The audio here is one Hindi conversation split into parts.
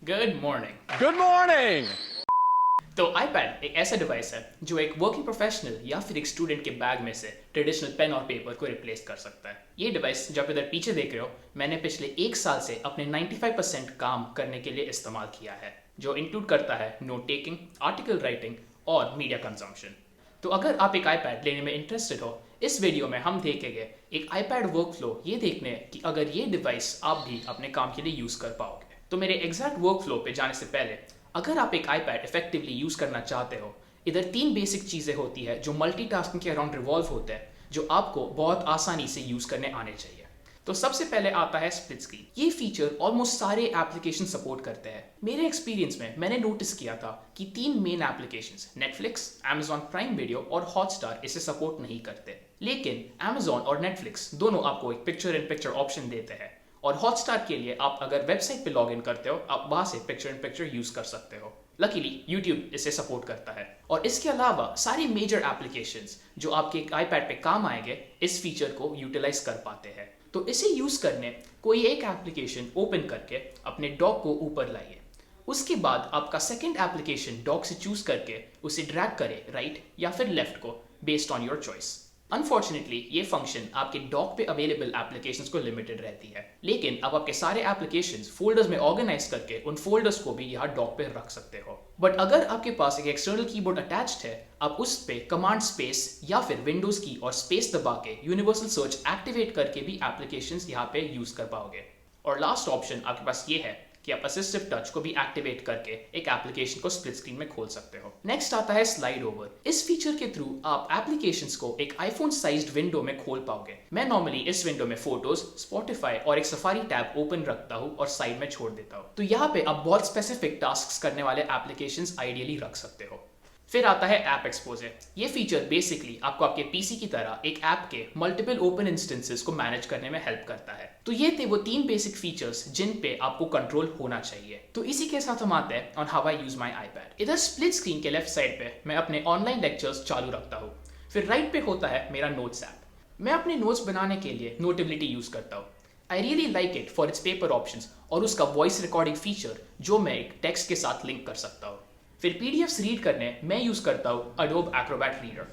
Good morning. Good morning. तो iPad एक ऐसा डिवाइस है जो एक वर्किंग प्रोफेशनल या फिर एक स्टूडेंट के बैग में से ट्रेडिशनल पेन और पेपर को रिप्लेस कर सकता है। ये डिवाइस जब इधर पीछे देख रहे हो, मैंने पिछले एक साल से अपने 95% काम करने के लिए इस्तेमाल किया है, जो इंक्लूड करता है नोट टेकिंग, आर्टिकल राइटिंग और मीडिया कंजम्पशन। तो अगर आप एक iPad लेने में इंटरेस्टेड हो, इस वीडियो में हम देखेंगे एक iPad वर्कफ्लो, ये देखने कि अगर ये डिवाइस आप भी अपने काम के लिए यूज कर पाओगे। तो मेरे एग्जैक्ट वर्कफ्लो पे जाने से पहले, अगर आप एक iPad इफेक्टिवली यूज करना चाहते हो, इधर 3 बेसिक चीजें होती है जो मल्टीटास्किंग के अराउंड रिवॉल्व होते हैं, जो आपको बहुत आसानी से यूज करने आने चाहिए। तो सबसे पहले आता है स्प्लिट स्क्रीन। ये फीचर ऑलमोस्ट सारे एप्लीकेशन सपोर्ट करते हैं। मेरे एक्सपीरियंस में मैंने नोटिस किया था कि 3 main applications Netflix, Amazon prime video और हॉटस्टार इसे सपोर्ट नहीं करते। लेकिन Amazon और नेटफ्लिक्स दोनों आपको एक पिक्चर इन पिक्चर ऑप्शन देते हैं, और हॉटस्टार के लिए आप अगर वेबसाइट पे लॉग इन करते हो, आप वहां से पिक्चर इन पिक्चर यूज कर सकते हो। लकीली YouTube इसे सपोर्ट करता है, और इसके अलावा सारी मेजर एप्लीकेशंस जो आपके iPad पे काम आएंगे इस फीचर को यूटिलाइज कर पाते हैं। तो इसे यूज करने कोई एक एप्लीकेशन ओपन करके अपने डॉक को ऊपर लाइए। उसके बाद आपका सेकंड एप्लीकेशन डॉक से चूज करके उसे ड्रैग करे राइट या फिर लेफ्ट को, based on your choice. Unfortunately ये फंक्शन आपके डॉक पे अवेलेबल एप्लीकेशंस को लिमिटेड रहती है, लेकिन अब आपके सारे एप्लीकेशंस फोल्डर्स में ऑर्गेनाइज करके उन फोल्डर्स को भी यहाँ डॉक पे रख सकते हो। बट अगर आपके पास एक एक्सटर्नल कीबोर्ड अटैच्ड है, आप उस पे कमांड स्पेस या फिर विंडोज की और स्पेस दबा के यूनिवर्सल सर्च एक्टिवेट करके भी एप्लीकेशंस यहाँ पे यूज कर पाओगे। और लास्ट ऑप्शन आपके पास ये है कि आप असिस्टिव टच को भी एक्टिवेट करके एक एप्लीकेशन को स्प्लिट स्क्रीन में खोल सकते हो। नेक्स्ट आता है स्लाइड ओवर। इस फीचर के थ्रू आप एप्लीकेशंस को एक आईफोन साइज्ड विंडो में खोल पाओगे। मैं नॉर्मली इस विंडो में फोटोज, स्पॉटिफाई और एक सफारी टैब ओपन रखता हूँ और साइड में छोड़ देता हूँ। तो यहाँ पे आप बहुत स्पेसिफिक टास्क करने वाले एप्लीकेशंस आइडियली रख सकते हो। फिर आता है ऐप एक्सपोजर। ये फीचर बेसिकली आपको आपके पीसी की तरह एक ऐप के मल्टीपल ओपन इंस्टेंसेस को मैनेज करने में हेल्प करता है। तो ये थे वो 3 बेसिक फीचर्स जिन पे आपको कंट्रोल होना चाहिए। तो इसी के साथ हम आते हैं on how I use my iPad। इधर स्प्लिट स्क्रीन के लेफ्ट साइड पे मैं अपने ऑनलाइन लेक्चर्स चालू रखता हूँ। फिर राइट पे होता है मेरा नोट्स ऐप। मैं अपने नोट्स बनाने के लिए नोटेबिलिटी यूज करता हूँ। I really like it for its paper options और उसका वॉइस रिकॉर्डिंग फीचर जो मैं एक टेक्स्ट के साथ लिंक कर सकता हूँ। फिर पीडीएफ्स रीड करने मैं यूज करता हूँ Adobe Acrobat reader.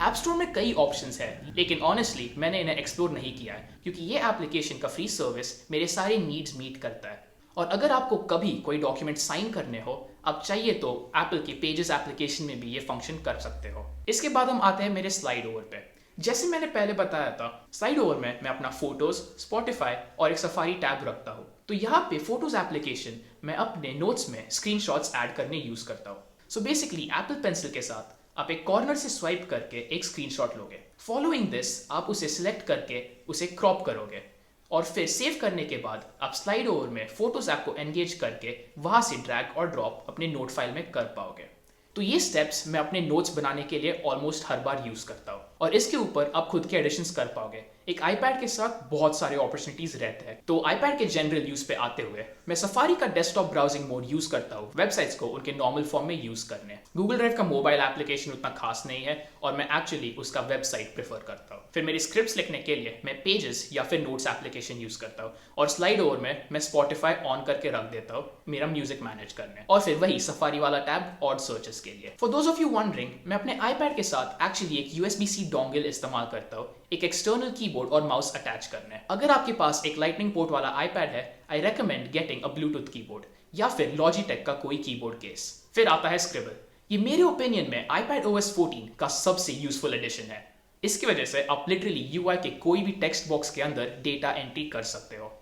App store में कई ऑप्शंस हैं, लेकिन ऑनेस्टली मैंने इन्हें एक्सप्लोर नहीं किया है, क्योंकि ये एप्लीकेशन का फ्री सर्विस मेरे सारे नीड्स मीट करता है। और अगर आपको कभी कोई डॉक्यूमेंट साइन करने हो, आप चाहिए तो एप्पल के पेजेस एप्लीकेशन में भी ये फंक्शन कर सकते हो। इसके बाद हम आते हैं मेरे स्लाइड ओवर पे। जैसे मैंने पहले बताया था, स्लाइड ओवर में मैं अपना फोटोज, स्पॉटिफाई और एक सफारी टैब रखता हूँ। तो यहाँ पे फोटोज एप्लीकेशन मैं अपने नोट्स में स्क्रीनशॉट्स ऐड करने यूज करता हूँ। सो बेसिकली एप्पल पेंसिल के साथ आप एक कॉर्नर से स्वाइप करके एक स्क्रीनशॉट लोगे। फॉलोइंग दिस आप उसे सिलेक्ट करके उसे क्रॉप करोगे, और फिर सेव करने के बाद आप स्लाइड ओवर में फोटोज ऐप को एंगेज करके वहां से ड्रैग और ड्रॉप अपने नोट फाइल में कर पाओगे। तो ये स्टेप्स मैं अपने नोट्स बनाने के लिए ऑलमोस्ट हर बार यूज करता हूँ, और इसके ऊपर आप खुद के एडिशंस कर पाओगे। एक iPad के साथ बहुत सारे अपॉर्चुनिटीज रहते हैं। तो iPad के जनरल यूज पे आते हुए मैं सफारी का डेस्कटॉप ब्राउजिंग मोड यूज करता हूँ वेबसाइट्स को उनके नॉर्मल फॉर्म में यूज करने। गूगल ड्राइव का मोबाइल एप्लीकेशन उतना खास नहीं है, और मैं एक्चुअली उसका वेबसाइट प्रेफर करता हूँ। फिर मेरी स्क्रिप्ट्स लिखने के लिए मैं पेजेस या फिर नोट्स एप्लीकेशन यूज करता हूँ, और स्लाइड ओवर में मैं स्पॉटिफाई ऑन करके रख देता हूँ मेरा म्यूजिक मैनेज करने, और फिर वही सफारी वाला टैब ऑड सर्चेस के लिए। For those of you wondering, मैं अपने iPad के साथ एक्चुअली एक USB-C डोंगल इस्तेमाल करता हूँ एक एक्सटर्नल कीबोर्ड और माउस अटैच करने। अगर आपके पास एक लाइटनिंग पोर्ट वाला iPad है, I recommend getting a Bluetooth keyboard या फिर लॉजिटेक का कोई कीबोर्ड केस। फिर आता है स्क्रिबल। ये मेरे ओपिनियन में iPadOS 14 का सबसे यूजफुल एडिशन है। इसकी वजह से आप लिटरली UI के कोई भी टेक्स्ट बॉक्स के अंदर डेटा एंट्री कर सकते हो।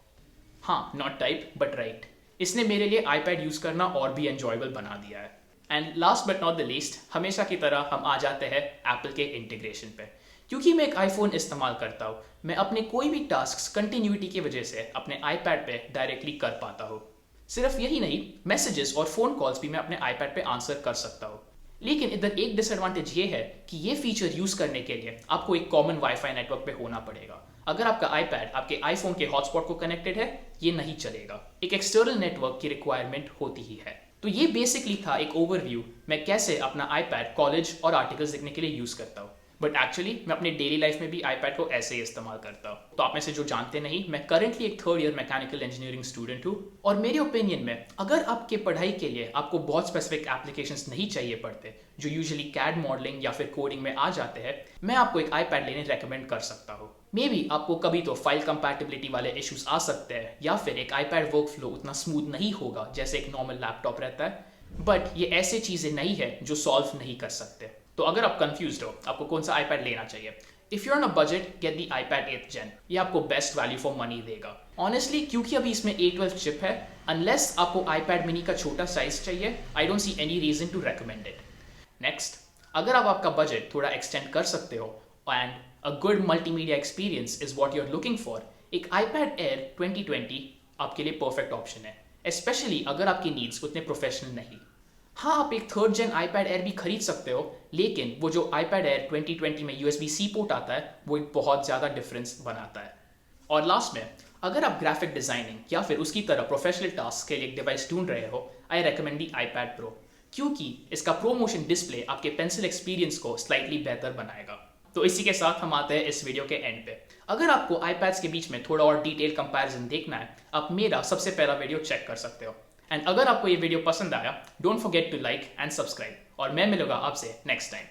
हाँ, नॉट टाइप बट राइट। इसने मेरे लिए iPad यूज करना और भी एंजॉयबल बना दिया है। And last but not the least, हमेशा की तरह हम आ जाते हैं एप्पल के इंटीग्रेशन पे। क्योंकि मैं एक आईफोन इस्तेमाल करता हूँ, मैं अपने कोई भी टास्क कंटिन्यूटी की वजह से अपने iPad पे डायरेक्टली कर पाता हूँ। सिर्फ यही नहीं, मैसेजेस और फोन कॉल्स भी मैं अपने iPad पे आंसर कर सकता हूँ। लेकिन इधर एक डिसएडवांटेज ये है कि ये फीचर यूज करने के लिए आपको एक कॉमन वाईफाई नेटवर्क पे होना पड़ेगा। अगर आपका iPad आपके आईफोन के हॉटस्पॉट को कनेक्टेड है, ये नहीं चलेगा। एक एक्सटर्नल नेटवर्क की रिक्वायरमेंट होती ही है। तो ये बेसिकली था एक ओवरव्यू मैं कैसे अपना iPad कॉलेज और आर्टिकल्स लिखने के लिए यूज करता हूँ। बट एक्चुअली मैं अपने डेली लाइफ में भी iPad को ऐसे ही इस्तेमाल करता हूँ। तो आप में से जो जानते नहीं, मैं करंटली एक third year mechanical engineering student हूँ और मेरे ओपिनियन में अगर आपके पढ़ाई के लिए आपको बहुत स्पेसिफिक एप्लीकेशंस नहीं चाहिए पड़ते जो यूजुअली कैड मॉडलिंग या फिर कोडिंग में आ जाते हैं, मैं आपको एक iPad लेने रेकमेंड कर सकता हूँ। मे बी आपको कभी तो फाइल कंपैटिबिलिटी वाले इश्यूज आ सकते हैं या फिर एक iPad वर्कफ्लो उतना स्मूथ नहीं होगा जैसे एक नॉर्मल लैपटॉप रहता है, बट ये ऐसे चीजें नहीं है जो सॉल्व नहीं कर सकते। तो अगर आप कंफ्यूज हो आपको कौन सा iPad लेना चाहिए, if you are on a budget get the iPad 8th Gen। ये आपको बेस्ट वैल्यू फॉर मनी देगा ऑनेस्टली, क्योंकि अभी इसमें A12 चिप है। अनलेस आपको iPad mini का छोटा साइज चाहिए, I don't see any reason to recommend it. Next, अगर आप आपका बजट थोड़ा एक्सटेंड कर सकते हो and a good multimedia experience is what you are looking for, एक iPad Air 2020 आपके लिए परफेक्ट ऑप्शन है, स्पेशली अगर आपकी नीड्स उतने प्रोफेशनल नहीं। हाँ, आप एक थर्ड जेन iPad Air भी खरीद सकते हो, लेकिन वो जो iPad Air 2020 में USB-C पोर्ट आता है वो एक बहुत ज़्यादा डिफरेंस बनाता है। और लास्ट में, अगर आप ग्राफिक डिजाइनिंग या फिर उसकी तरह प्रोफेशनल टास्क के लिए एक डिवाइस ढूंढ रहे हो, I recommend the iPad Pro, क्योंकि इसका प्रो मोशन डिस्प्ले आपके पेंसिल एक्सपीरियंस को स्लाइटली बेहतर बनाएगा। तो इसी के साथ हम आते हैं इस वीडियो के एंड पे। अगर आपको iPads के बीच में थोड़ा और डिटेल कंपैरिजन देखना है, आप मेरा सबसे पहला वीडियो चेक कर सकते हो। एंड अगर आपको ये वीडियो पसंद आया, don't forget to like and subscribe, और मैं मिलूंगा आपसे नेक्स्ट टाइम।